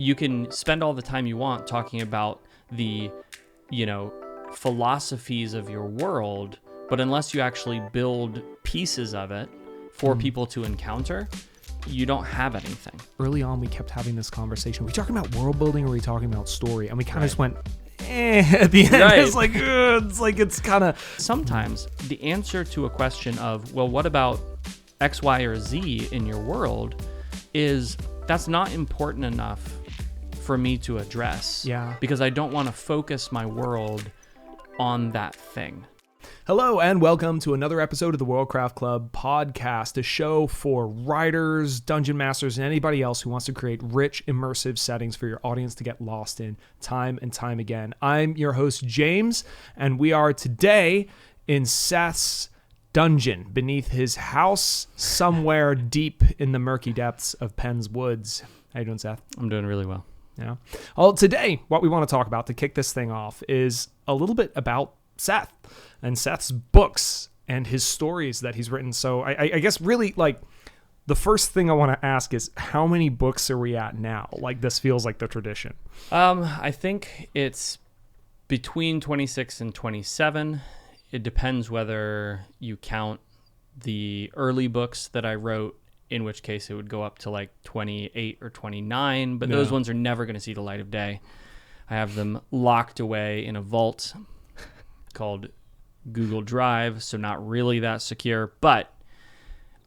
You can spend all the time you want talking about the, philosophies of your world, but unless you actually build pieces of it for people to encounter, you don't have anything. Early on, we kept having this conversation. Are we talking about world building or are we talking about story? And we kind of just went, at the end. Right. It's kind of... Sometimes the answer to a question of, well, what about X, Y, or Z in your world is that's not important enough for me to address. Yeah. Because I don't want to focus my world on that thing. Hello and welcome to another episode of the WorldCraft Club Podcast, a show for writers, dungeon masters, and anybody else who wants to create rich, immersive settings for your audience to get lost in time and time again. I'm your host, James, and we are today in Seth's dungeon beneath his house somewhere deep in the murky depths of Penn's Woods. How you doing, Seth? I'm doing really well. Yeah. Well, today, what we want to talk about to kick this thing off is a little bit about Seth and Seth's books and his stories that he's written. So I guess really the first thing I want to ask is how many books are we at now? This feels like the tradition. I think it's between 26 and 27. It depends whether you count the early books that I wrote, in which case it would go up to 28 or 29, but those ones are never going to see the light of day. I have them locked away in a vault called Google Drive, so not really that secure, but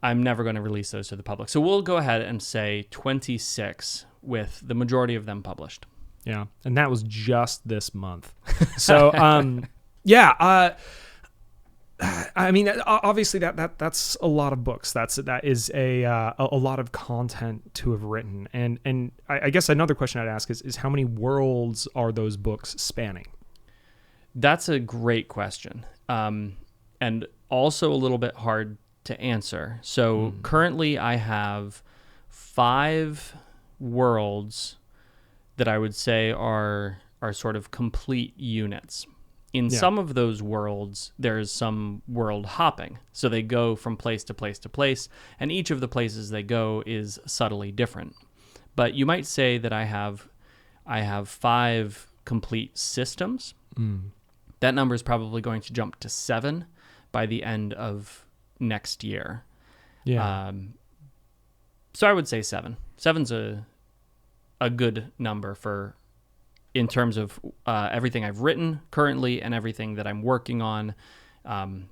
I'm never going to release those to the public. So we'll go ahead and say 26 with the majority of them published. Yeah, and that was just this month. So, I mean, obviously that's a lot of books. That is a lot of content to have written. And I guess another question I'd ask is how many worlds are those books spanning? That's a great question. And also a little bit hard to answer. So currently I have 5 worlds that I would say are sort of complete units. In some of those worlds, there's some world hopping. So they go from place to place to place, and each of the places they go is subtly different. But you might say that I have 5 complete systems. That number is probably going to jump to 7 by the end of next year. Yeah. So I would say 7. 7's a good number for, in terms of everything I've written currently and everything that I'm working on.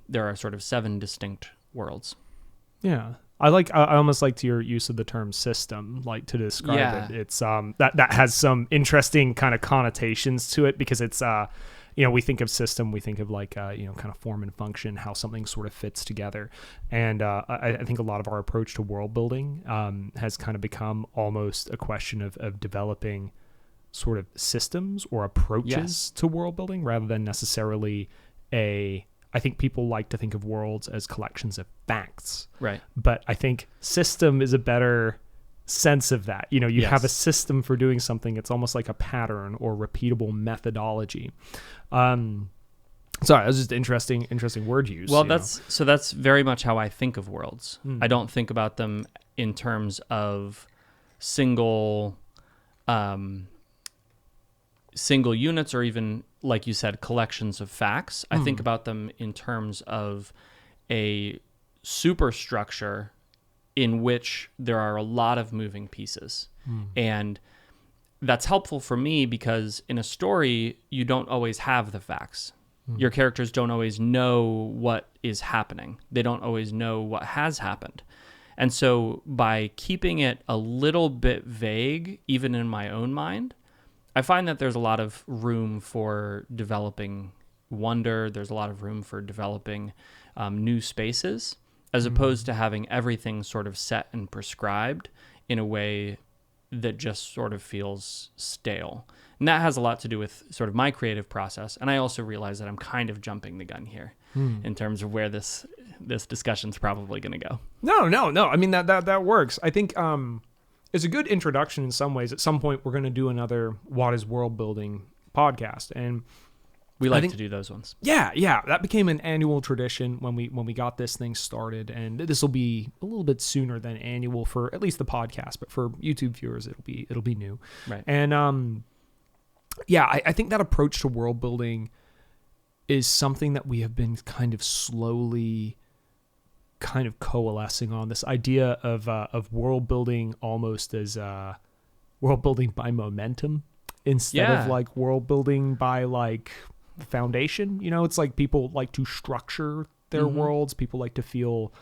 There are sort of 7 distinct worlds. Yeah. I almost liked your use of the term system, to describe it. It's that has some interesting kind of connotations to it, because it's we think of system, we think of kind of form and function, how something sort of fits together. And I think a lot of our approach to world building has kind of become almost a question of developing sort of systems or approaches to world building rather than necessarily I think people like to think of worlds as collections of facts. Right. But I think system is a better sense of that. You have a system for doing something. It's almost like a pattern or repeatable methodology. Sorry, that was just interesting word use. Well, that's very much how I think of worlds. I don't think about them in terms of single units or even, like you said, collections of facts. I think about them in terms of a superstructure in which there are a lot of moving pieces. And that's helpful for me because in a story, you don't always have the facts. Your characters don't always know what is happening. They don't always know what has happened. And so by keeping it a little bit vague, even in my own mind, I find that there's a lot of room for developing wonder. There's a lot of room for developing new spaces, as opposed to having everything sort of set and prescribed in a way that just sort of feels stale. And that has a lot to do with sort of my creative process. And I also realize that I'm kind of jumping the gun here in terms of where this discussion's probably going to go. No. I mean, that works. I think it's a good introduction in some ways. At some point, we're going to do another What is World Building podcast. And We like to do those ones. Yeah. That became an annual tradition when we got this thing started, and this will be a little bit sooner than annual for at least the podcast, but for YouTube viewers, it'll be new. Right. And I think that approach to world building is something that we have been kind of slowly kind of coalescing on, this idea of world building almost as world building by momentum instead of like world building by like foundation. You know, it's like people like to structure their worlds. People like to feel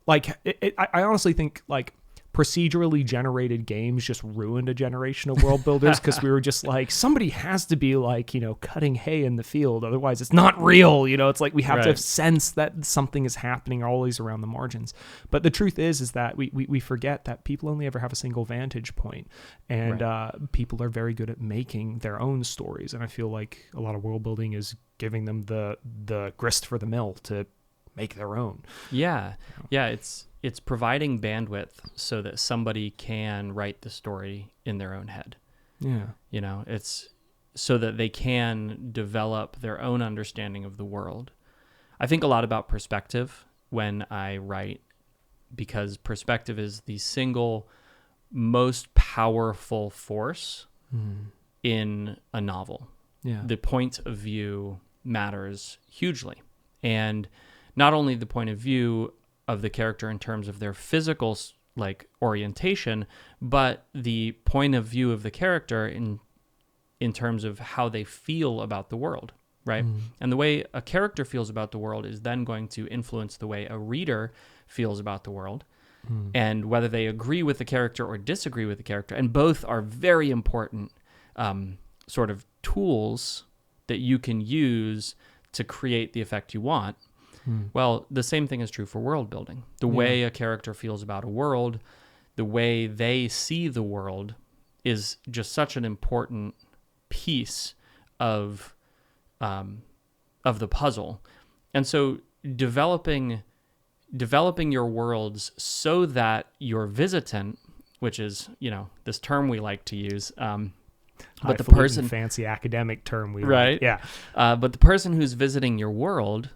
like I honestly think like procedurally generated games just ruined a generation of world builders, because we were just like, somebody has to be like, you know, cutting hay in the field, otherwise it's not real. You know, it's like we have to sense that something is happening always around the margins. But the truth is that we forget that people only ever have a single vantage point, and people are very good at making their own stories. And I feel like a lot of world building is giving them the grist for the mill to make their own. Yeah. It's providing bandwidth so that somebody can write the story in their own head. Yeah. You know, it's so that they can develop their own understanding of the world. I think a lot about perspective when I write, because perspective is the single most powerful force in a novel. Yeah. The point of view matters hugely. And not only the point of view of the character in terms of their physical like orientation, but the point of view of the character in terms of how they feel about the world, right? And the way a character feels about the world is then going to influence the way a reader feels about the world, and whether they agree with the character or disagree with the character. And both are very important sort of tools that you can use to create the effect you want. Well, the same thing is true for world building. The way a character feels about a world, the way they see the world, is just such an important piece of the puzzle. And so developing your worlds so that your visitant, which is, you know, this term we like to use, but the person, fancy academic term right? But the person who's visiting your world,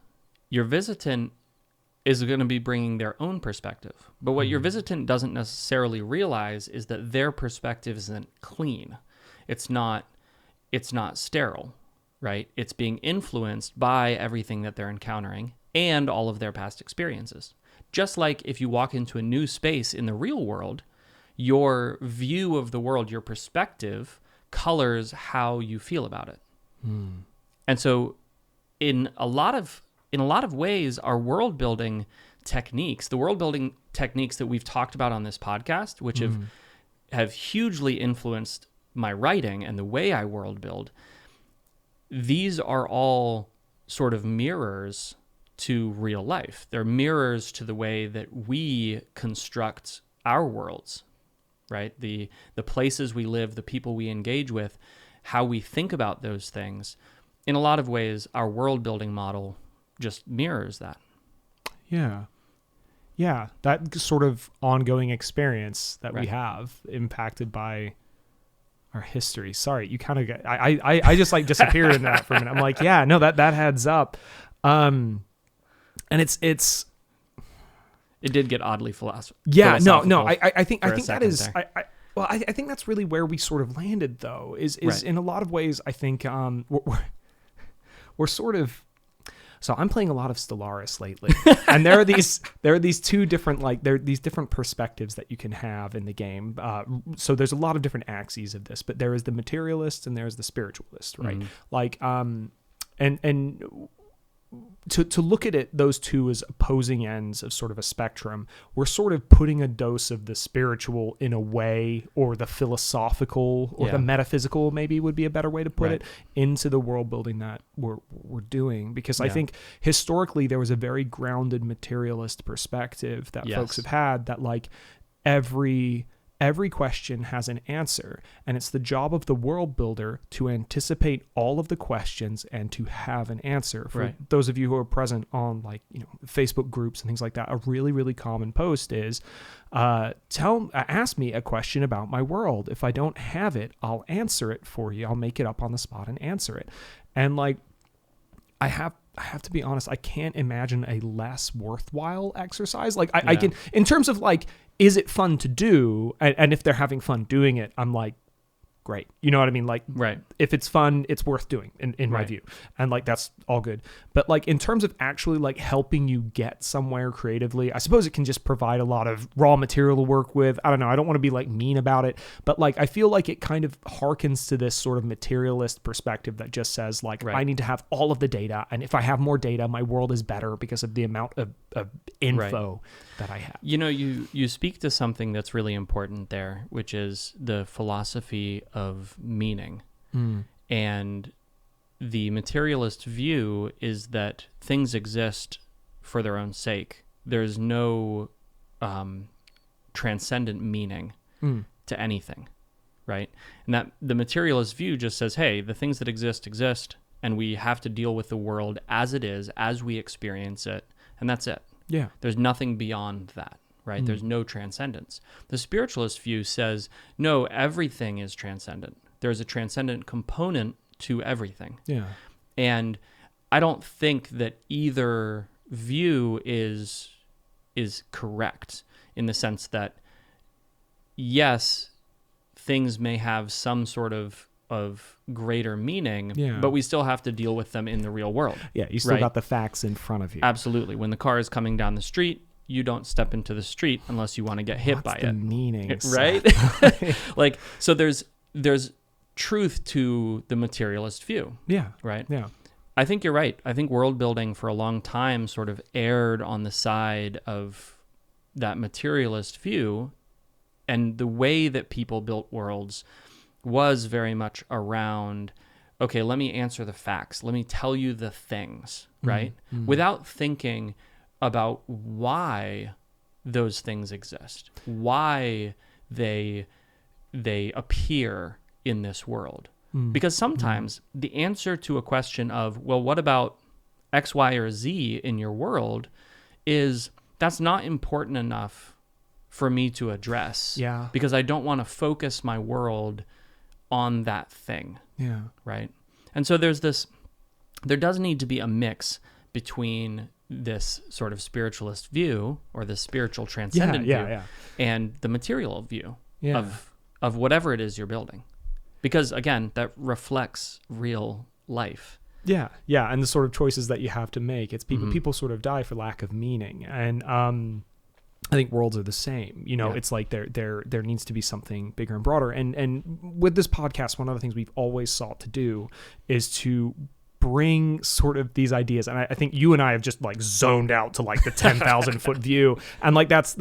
your visitant is going to be bringing their own perspective. But what your visitant doesn't necessarily realize is that their perspective isn't clean. It's not sterile, right? It's being influenced by everything that they're encountering and all of their past experiences. Just like if you walk into a new space in the real world, your view of the world, your perspective, colors how you feel about it. And so in a lot of ways, our world building techniques, the world building techniques that we've talked about on this podcast, which have hugely influenced my writing and the way I world build, these are all sort of mirrors to real life. They're mirrors to the way that we construct our worlds, right? The places we live, the people we engage with, how we think about those things. In a lot of ways, our world building model just mirrors that. Yeah, that sort of ongoing experience that we have impacted by our history. Sorry, you kind of got, I just like disappeared in that for a minute. I'm like, yeah, no, that adds up. And it did get oddly philosophical. Yeah, no, I think that is, I think that's really where we sort of landed though, is in a lot of ways, I think, we're sort of, so I'm playing a lot of Stellaris lately, and there are these two different, like, there are these different perspectives that you can have in the game. So there's a lot of different axes of this, but there is the materialist and there's the spiritualist, right? Like, and to look at it, those two as opposing ends of sort of a spectrum, we're sort of putting a dose of the spiritual in a way, or the philosophical, or the metaphysical, maybe would be a better way to put it, into the world building that we're doing. Because I think historically there was a very grounded materialist perspective that folks have had, that like every question has an answer, and it's the job of the world builder to anticipate all of the questions and to have an answer. For those of you who are present on, like, you know, Facebook groups and things like that, a really, really common post is, ask me a question about my world. If I don't have it, I'll answer it for you. I'll make it up on the spot and answer it. And like, I have to be honest, I can't imagine a less worthwhile exercise. Like I can, in terms of like, is it fun to do? And if they're having fun doing it, I'm like, great. You know what I mean? Like, right. If it's fun, it's worth doing in my view. And like, that's all good. But like, in terms of actually like helping you get somewhere creatively, I suppose it can just provide a lot of raw material to work with. I don't know. I don't want to be like mean about it, but like, I feel like it kind of harkens to this sort of materialist perspective that just says like, I need to have all of the data. And if I have more data, my world is better because of the amount of info that I have. You know, you speak to something that's really important there, which is the philosophy of meaning. And the materialist view is that things exist for their own sake. There's no transcendent meaning to anything, right? And that the materialist view just says, hey, the things that exist, and we have to deal with the world as it is, as we experience it, and that's it. Yeah. There's nothing beyond that, right? There's no transcendence. The spiritualist view says, no, everything is transcendent. There's a transcendent component to everything. Yeah. And I don't think that either view is correct, in the sense that, yes, things may have some sort of greater meaning, but we still have to deal with them in the real world. Yeah, you still got the facts in front of you. Absolutely. When the car is coming down the street, you don't step into the street unless you want to get hit by it. What's the meaning? Right? Like, so there's truth to the materialist view. Yeah. Right? Yeah. I think you're right. I think world building for a long time sort of erred on the side of that materialist view, and the way that people built worlds was very much around, okay, let me answer the facts. Let me tell you the things, right? Without thinking about why those things exist, why they appear in this world. Because sometimes the answer to a question of, well, what about X, Y, or Z in your world, is that's not important enough for me to address. Yeah. Because I don't want to focus my world on that thing. Yeah. Right. And so there does need to be a mix between this sort of spiritualist view, or the spiritual transcendent view, and the material view of whatever it is you're building. Because again, that reflects real life. Yeah. Yeah. And the sort of choices that you have to make. It's people sort of die for lack of meaning. And I think worlds are the same. You know, it's like there needs to be something bigger and broader. And with this podcast, one of the things we've always sought to do is to bring sort of these ideas. And I think you and I have just like zoned out to like the 10,000 foot view, and like that's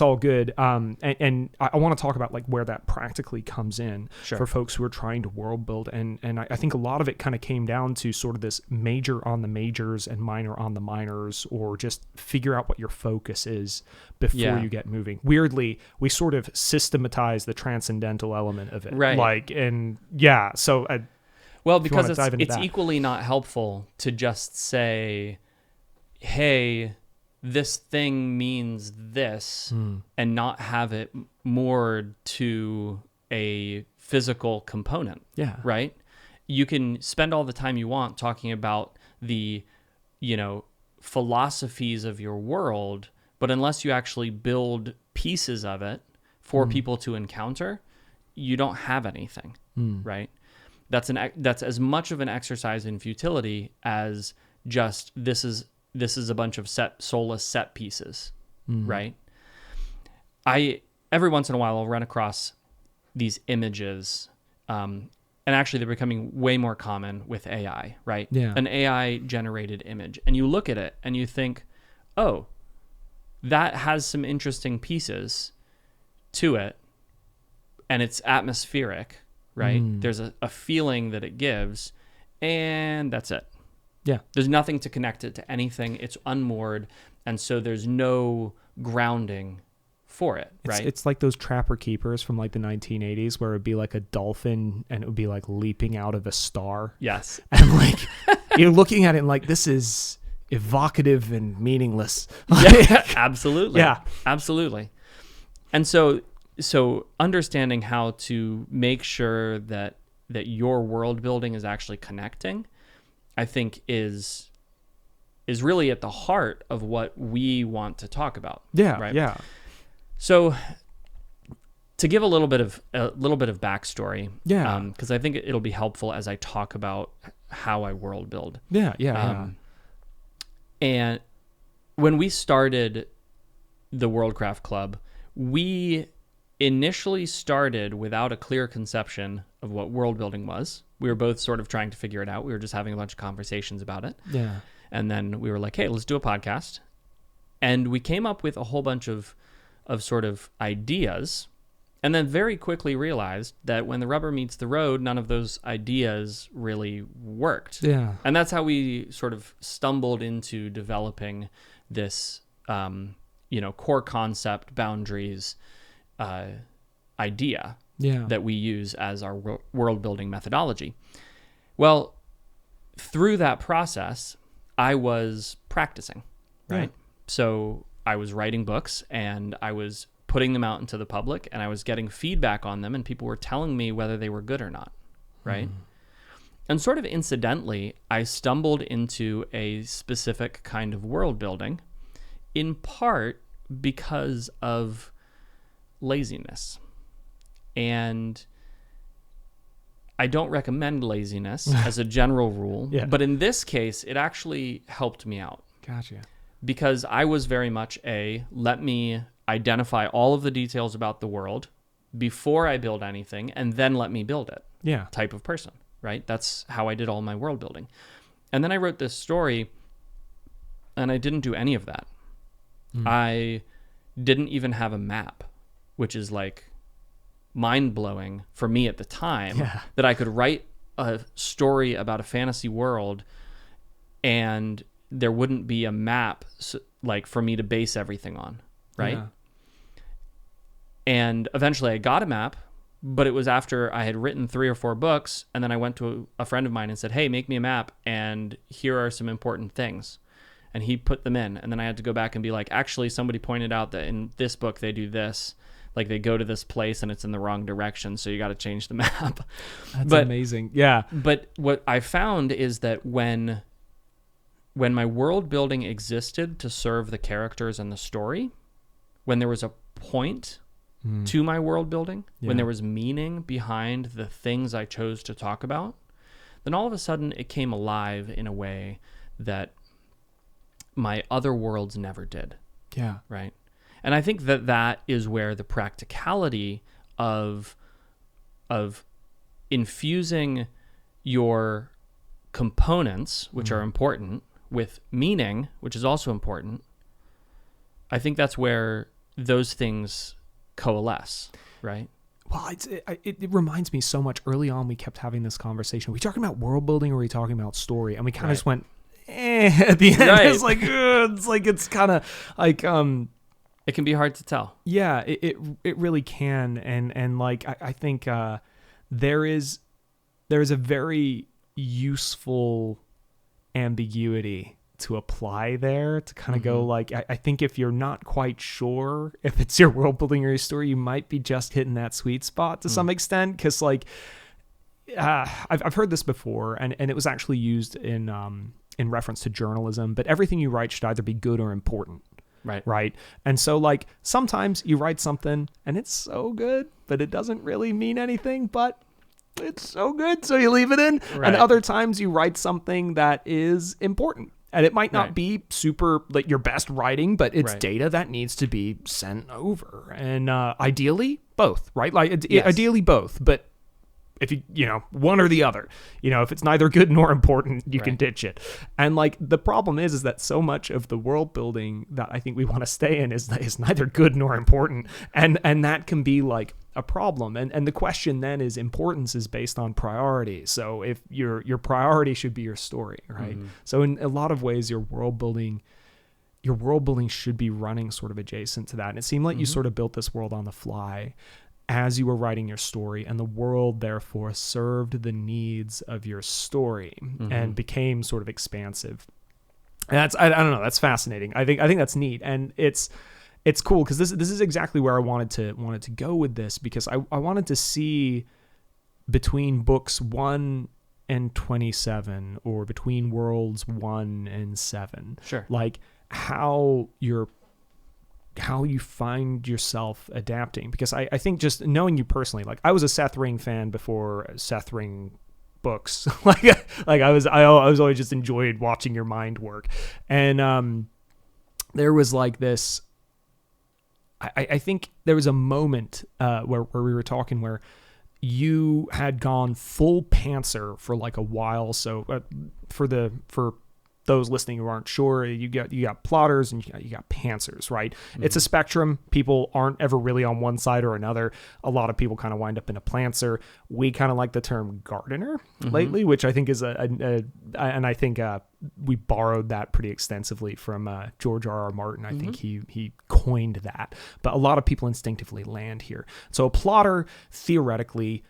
all good. And I want to talk about like where that practically comes in for folks who are trying to world build. And I think a lot of it kind of came down to sort of this major on the majors and minor on the minors, or just figure out what your focus is before you get moving. Weirdly, we sort of systematize the transcendental element of it. Right. Like, and so well, because it's equally not helpful to just say, hey, this thing means this, and not have it moored to a physical component. Yeah. Right? You can spend all the time you want talking about the, philosophies of your world, but unless you actually build pieces of it for people to encounter, you don't have anything. Right? That's as much of an exercise in futility as just this is a bunch of soulless set pieces, right? Every once in a while I'll run across these images, and actually they're becoming way more common with AI, right? Yeah. An AI generated image, and you look at it and you think, oh, that has some interesting pieces to it, and it's atmospheric. Right? There's a feeling that it gives, and that's it. Yeah. There's nothing to connect it to anything. It's unmoored, and so there's no grounding for it, right? It's like those trapper keepers from like the 1980s, where it'd be like a dolphin and it would be like leaping out of a star. Yes. And like you're looking at it and like, this is evocative and meaningless. Yeah, absolutely. Yeah. Absolutely. And so understanding how to make sure that your world building is actually connecting I think is really at the heart of what we want to talk about. Yeah, right? yeah. So to give a little bit of backstory, Yeah. because I think it'll be helpful as I talk about how I world build. Yeah. And when we started the WorldCraft Club, we initially started without a clear conception of what world building was. We were both sort of trying to figure it out. We were just having a bunch of conversations about it. Yeah. And then we were like, hey, let's do a podcast. And we came up with a whole bunch of sort of ideas, and then very quickly realized that when the rubber meets the road, none of those ideas really worked. Yeah. And that's how we sort of stumbled into developing this, core concept, boundaries, idea that we use as our world building methodology. Well, through that process, I was practicing, right? Yeah. So I was writing books and I was putting them out into the public, and I was getting feedback on them, and people were telling me whether they were good or not, right? And sort of incidentally, I stumbled into a specific kind of world building, in part because of laziness. And I don't recommend laziness as a general rule, but in this case, it actually helped me out. Gotcha. Because I was very much let me identify all of the details about the world before I build anything, and then let me build it type of person, right? That's how I did all my world building. And then I wrote this story, and I didn't do any of that. I didn't even have a map, which is like mind-blowing for me at the time, that I could write a story about a fantasy world and there wouldn't be a map like for me to base everything on, right? Yeah. And eventually I got a map, but it was after I had written 3 or 4 books, and then I went to a friend of mine and said, hey, make me a map, and here are some important things. And he put them in, and then I had to go back and be like, actually, somebody pointed out that in this book they do this. Like, they go to this place and it's in the wrong direction, so you got to change the map. That's amazing. Yeah. But what I found is that when my world building existed to serve the characters and the story, when there was a point to my world building, when there was meaning behind the things I chose to talk about, then all of a sudden it came alive in a way that my other worlds never did. Yeah. Right. And I think that is where the practicality of infusing your components, which are important, with meaning, which is also important, I think that's where those things coalesce, right? Well, it reminds me so much. Early on, we kept having this conversation. Are we talking about world building or are we talking about story? And we kind of just went, at the end. Right. It's kind of like... It can be hard to tell. Yeah, it really can. And like, I think there is a very useful ambiguity to apply there, to kind of go like, I think if you're not quite sure if it's your world building or your story, you might be just hitting that sweet spot to some extent. Because like, I've heard this before, and it was actually used in reference to journalism, but everything you write should either be good or important. Right. And so like sometimes you write something and it's so good, but it doesn't really mean anything, but it's so good, so you leave it in. Right. And other times you write something that is important. And it might not be super like your best writing, but it's data that needs to be sent over. And ideally both, right? Like ideally both, but if you one or the other, if it's neither good nor important, you can ditch it. And like the problem is that so much of the world building that I think we want to stay in is neither good nor important. And that can be like a problem. And the question then is, importance is based on priority. So if your priority should be your story, right? So in a lot of ways, your world building should be running sort of adjacent to that. And it seemed like you sort of built this world on the fly as you were writing your story, and the world therefore served the needs of your story and became sort of expansive. And I don't know, that's fascinating. I think that's neat, and it's cool because this is exactly where I wanted to go with this, because I wanted to see between books 1 and 27 or between worlds 1 and 7. Sure. Like how you find yourself adapting, because I think just knowing you personally, like I was a Seth Ring fan before Seth Ring books. like I was always just enjoyed watching your mind work. And there was like this, I think there was a moment where we were talking where you had gone full pantser for like a while. So for those listening who aren't sure, you got plotters and you got pantsers, right? Mm-hmm. It's a spectrum. People aren't ever really on one side or another. A lot of people kind of wind up in a plantser. We kind of like the term gardener lately, which I think is and I think we borrowed that pretty extensively from George R.R. Martin. I think he coined that. But a lot of people instinctively land here. So a plotter theoretically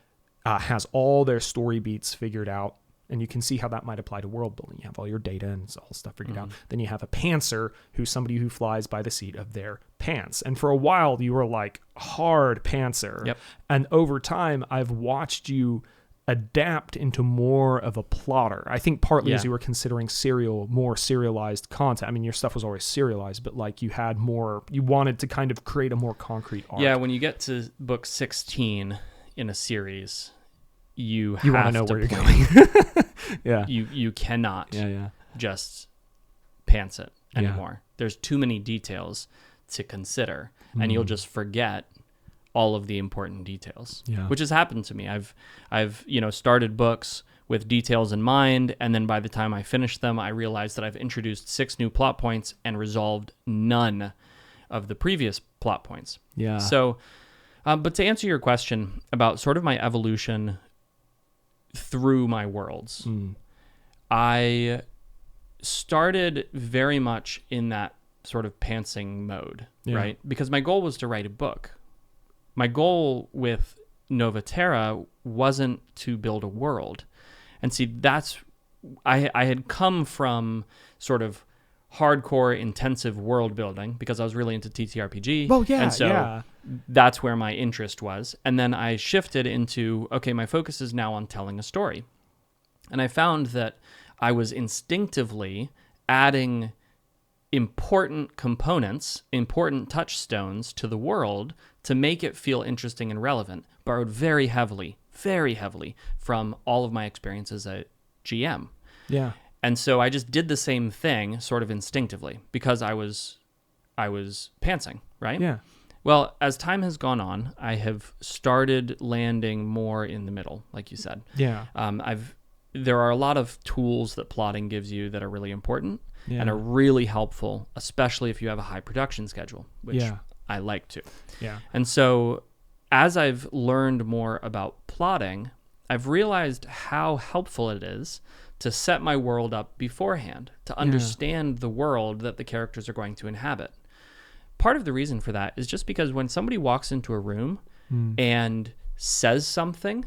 has all their story beats figured out. And you can see how that might apply to world building. You have all your data and all stuff figured out. Then you have a pantser, who's somebody who flies by the seat of their pants. And for a while, you were like hard pantser. Yep. And over time, I've watched you adapt into more of a plotter. I think partly as you were considering more serialized content. I mean, your stuff was always serialized, but like you wanted to kind of create a more concrete arc. Yeah, when you get to book 16 in a series, you want to know where you're going. Yeah. You cannot just pants it anymore. There's too many details to consider, and you'll just forget all of the important details, which has happened to me. I've started books with details in mind, and then by the time I finish them, I realized that I've introduced 6 new plot points and resolved none of the previous plot points. Yeah. So, but to answer your question about sort of my evolution through my worlds, I started very much in that sort of pantsing mode, right? Because my goal was to write a book. My goal with Nova Terra wasn't to build a world. And see, I had come from sort of hardcore intensive world building because I was really into TTRPG. Well, yeah, and so that's where my interest was. And then I shifted into, okay, my focus is now on telling a story. And I found that I was instinctively adding important components, important touchstones to the world to make it feel interesting and relevant, borrowed very heavily from all of my experiences at GM. Yeah. And so I just did the same thing sort of instinctively because I was pantsing, right? Yeah. Well, as time has gone on, I have started landing more in the middle, like you said. Yeah. There are a lot of tools that plotting gives you that are really important and are really helpful, especially if you have a high production schedule, which I like to. Yeah. And so as I've learned more about plotting, I've realized how helpful it is to set my world up beforehand, to understand the world that the characters are going to inhabit. Part of the reason for that is just because when somebody walks into a room and says something,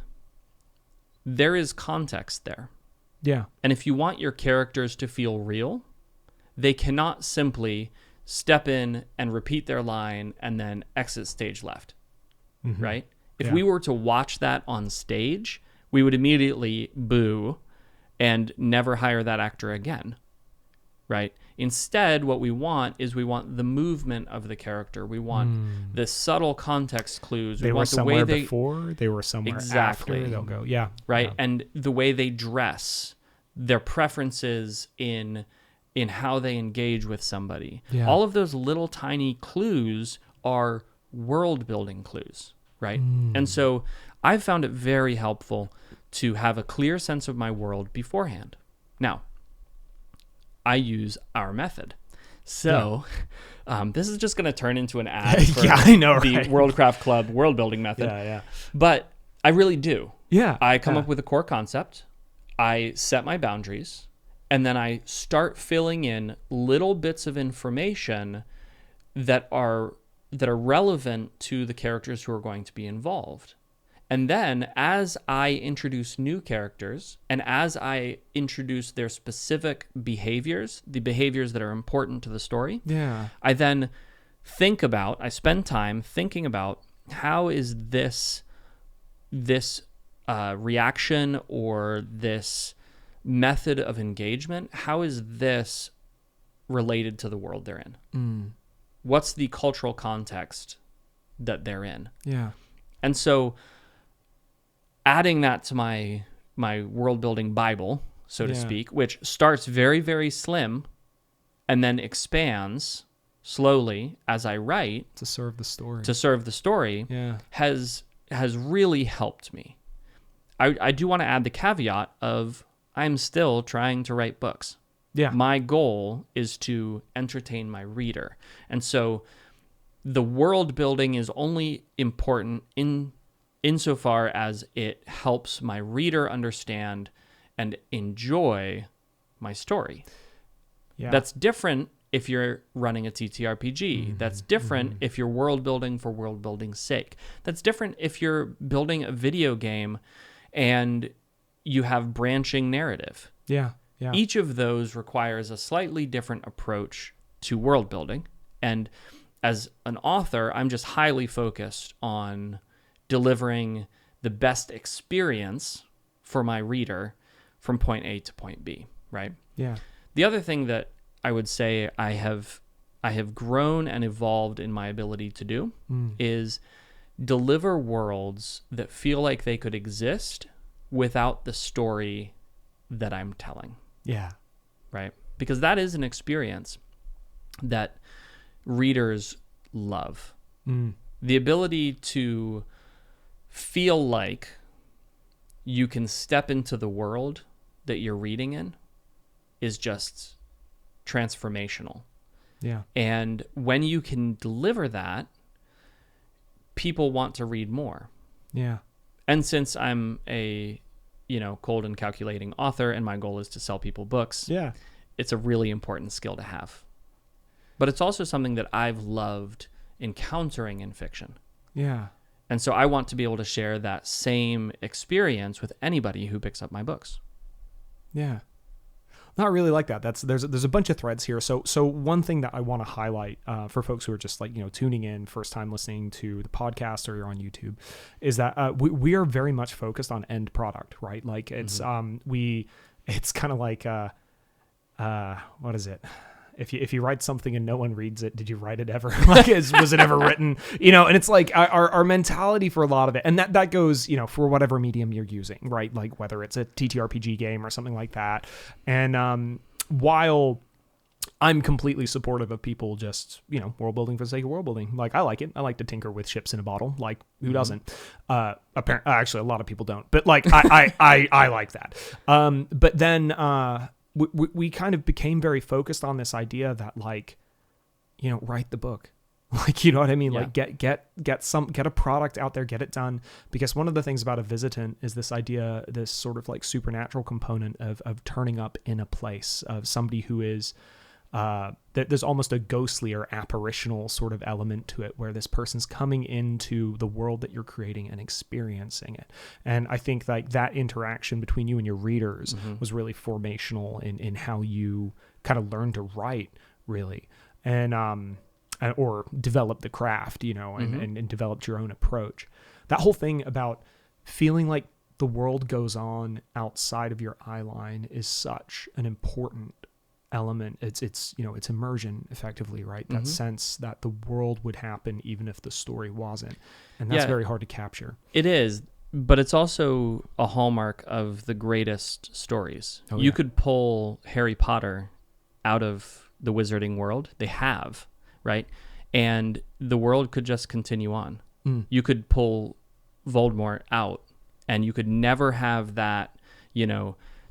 there is context there. Yeah. And if you want your characters to feel real, they cannot simply step in and repeat their line and then exit stage left, right? If we were to watch that on stage, we would immediately boo and never hire that actor again, right? Instead, what we want the movement of the character. We want the subtle context clues. They we were want somewhere the way before, they were somewhere after. They'll go, right? Yeah. And the way they dress, their preferences in how they engage with somebody. Yeah. All of those little tiny clues are world building clues, right? And so I've found it very helpful to have a clear sense of my world beforehand. Now, I use our method. So this is just going to turn into an ad for the WorldCraft Club world building method. Yeah. But I really do. Yeah. I come up with a core concept. I set my boundaries. And then I start filling in little bits of information that are relevant to the characters who are going to be involved. And then as I introduce new characters and as I introduce their specific behaviors, the behaviors that are important to the story, I then I spend time thinking about how is this reaction or this method of engagement, how is this related to the world they're in? What's the cultural context that they're in? Yeah. And so adding that to my world building Bible, so to speak, which starts very, very slim and then expands slowly as I write To serve the story. has really helped me. I do want to add the caveat of I'm still trying to write books. Yeah. My goal is to entertain my reader. And so the world building is only important insofar as it helps my reader understand and enjoy my story. Yeah. That's different if you're running a TTRPG. That's different if you're world building for world building's sake. That's different if you're building a video game and you have branching narrative. Yeah. Yeah. Each of those requires a slightly different approach to world building. And as an author, I'm just highly focused on delivering the best experience for my reader from point A to point B, right? Yeah. The other thing that I would say I have grown and evolved in my ability to do is deliver worlds that feel like they could exist without the story that I'm telling. Yeah. Right? Because that is an experience that readers love. The ability to feel like you can step into the world that you're reading in is just transformational. Yeah. And when you can deliver that, people want to read more. Yeah. And since I'm a, cold and calculating author and my goal is to sell people books, it's a really important skill to have. But it's also something that I've loved encountering in fiction. Yeah. And so I want to be able to share that same experience with anybody who picks up my books. Yeah. Not really like that. There's a bunch of threads here. So one thing that I want to highlight for folks who are just tuning in, first time listening to the podcast or you're on YouTube, is that we are very much focused on end product, right? Like it's it's kind of like what is it? If you write something and no one reads it, did you write it ever? Was it ever written? And it's like our mentality for a lot of it. And that goes, for whatever medium you're using, right? Like whether it's a TTRPG game or something like that. And while I'm completely supportive of people just, world building for the sake of world building. Like I like it. I like to tinker with ships in a bottle. Like who doesn't? Apparently, actually, a lot of people don't. But like I like that. But then we kind of became very focused on this idea that write the book. Like, you know what I mean? Yeah. Like get a product out there, get it done. Because one of the things about a visitant is this idea, this sort of like supernatural component of turning up in a place, of somebody who is, there's almost a ghostly or apparitional sort of element to it, where this person's coming into the world that you're creating and experiencing it. And I think like that interaction between you and your readers was really formational in how you kind of learn to write, really. And, or develop the craft, and developed your own approach. That whole thing about feeling like the world goes on outside of your eye line is such an important element. It's immersion effectively, right? That sense that the world would happen even if the story wasn't. And that's very hard to capture. It is, but it's also a hallmark of the greatest stories. You could pull Harry Potter out of the wizarding world. They have. Right? And the world could just continue on. You could pull Voldemort out and you could never have that,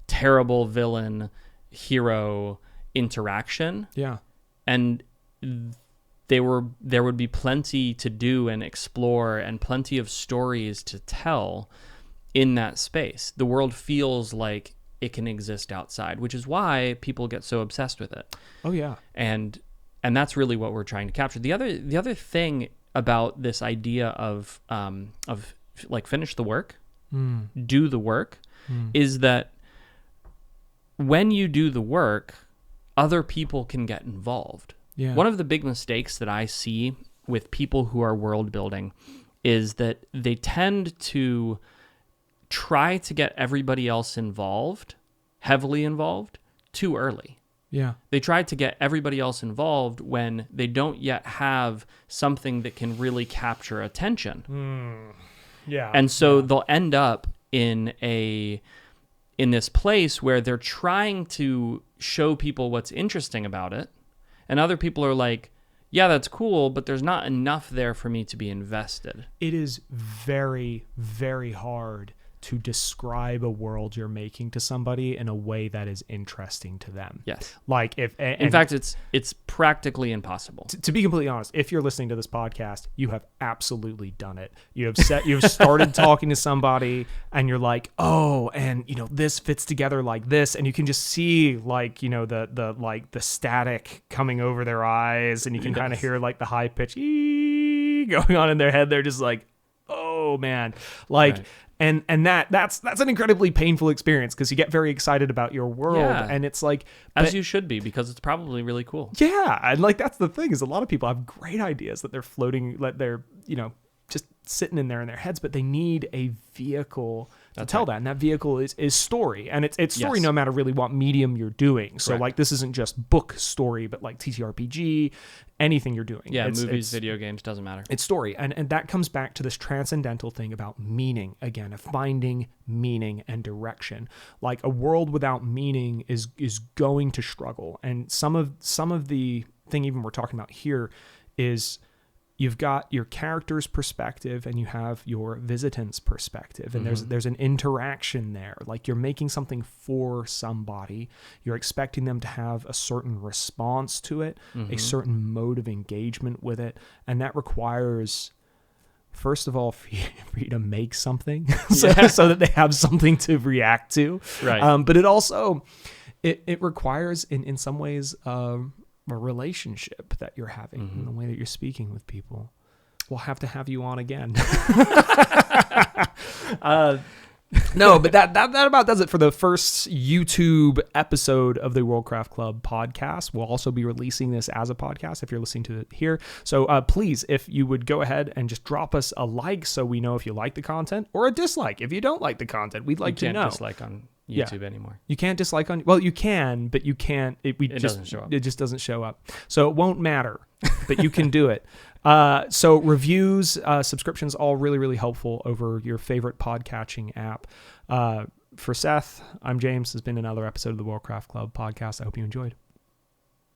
terrible villain hero interaction. Yeah. And there would be plenty to do and explore and plenty of stories to tell in that space. The world feels like it can exist outside, which is why people get so obsessed with it. Oh yeah. And that's really what we're trying to capture. The other thing about this idea of like finish the work, do the work, is that when you do the work, other people can get involved. Yeah. One of the big mistakes that I see with people who are world building is that they tend to try to get everybody else involved, heavily involved, too early. Yeah. They try to get everybody else involved when they don't yet have something that can really capture attention. Yeah. And so they'll end up in this place where they're trying to show people what's interesting about it, and other people are like, yeah, that's cool, but there's not enough there for me to be invested. It is very, very hard to describe a world you're making to somebody in a way that is interesting to them. Yes. Like In fact, it's practically impossible. To be completely honest, if you're listening to this podcast, you have absolutely done it. You've started talking to somebody and you're like, oh, and this fits together like this, and you can just see like, the static coming over their eyes, and you can kind of hear like the high pitch going on in their head. They're just like, oh man, like. Right. And that's an incredibly painful experience because you get very excited about your world, and it's like, as you should be, because it's probably really cool. Yeah, and like that's the thing is a lot of people have great ideas that they're floating, that they're just sitting in there in their heads, but they need a vehicle to tell that, and that vehicle is story, and it's story no matter really what medium you're doing. So like this isn't just book story, but like TTRPG, anything you're doing. Yeah, movies, video games, doesn't matter. It's story, and that comes back to this transcendental thing about meaning again, of finding meaning and direction. Like a world without meaning is going to struggle, and some of the thing even we're talking about here is, you've got your character's perspective and you have your visitant's perspective, and there's an interaction there. Like you're making something for somebody, you're expecting them to have a certain response to it, a certain mode of engagement with it, and that requires, first of all, for you to make something so that they have something to react to. Right. But it also it requires in some ways a relationship that you're having, in the way that you're speaking with people. We'll have to have you on again. No, but that about does it for the first YouTube episode of the WorldCraft Club podcast. We'll also be releasing this as a podcast if you're listening to it here. So please, if you would go ahead and just drop us a like so we know if you like the content, or a dislike if you don't like the content. We'd like to know. You can't dislike on YouTube anymore. You can't dislike on, well, you can, but you can't. It doesn't show up. It just doesn't show up. So it won't matter, but you can do it. So reviews, subscriptions, all really, really helpful over your favorite podcatching app. For Seth, I'm James. This has been another episode of the WorldCraft Club podcast. I hope you enjoyed.